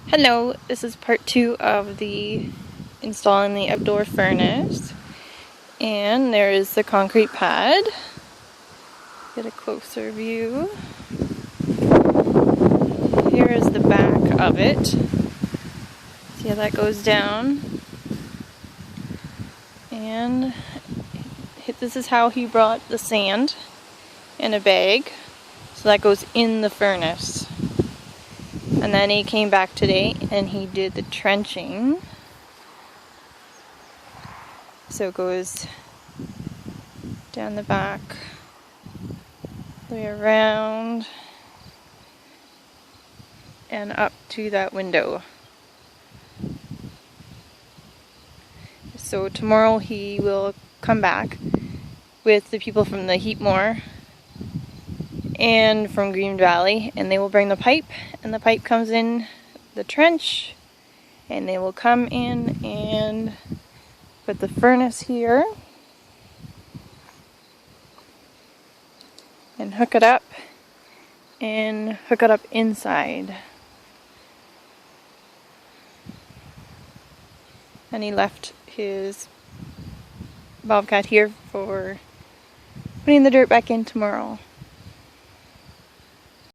Hello, this is part 2 of the installing the outdoor furnace. And there is the concrete pad. Get a closer view. Here is the back of it. See how that goes down. And this is how he brought the sand in a bag. So that goes in the furnace. And then he came back today and he did the trenching. So it goes down the back, the way around, and up to that window. So tomorrow he will come back with the people from the Heatmore and from Green Valley, and they will bring the pipe, and the pipe comes in the trench, and they will come in and put the furnace here and hook it up inside. And he left his Bobcat here for putting the dirt back in tomorrow.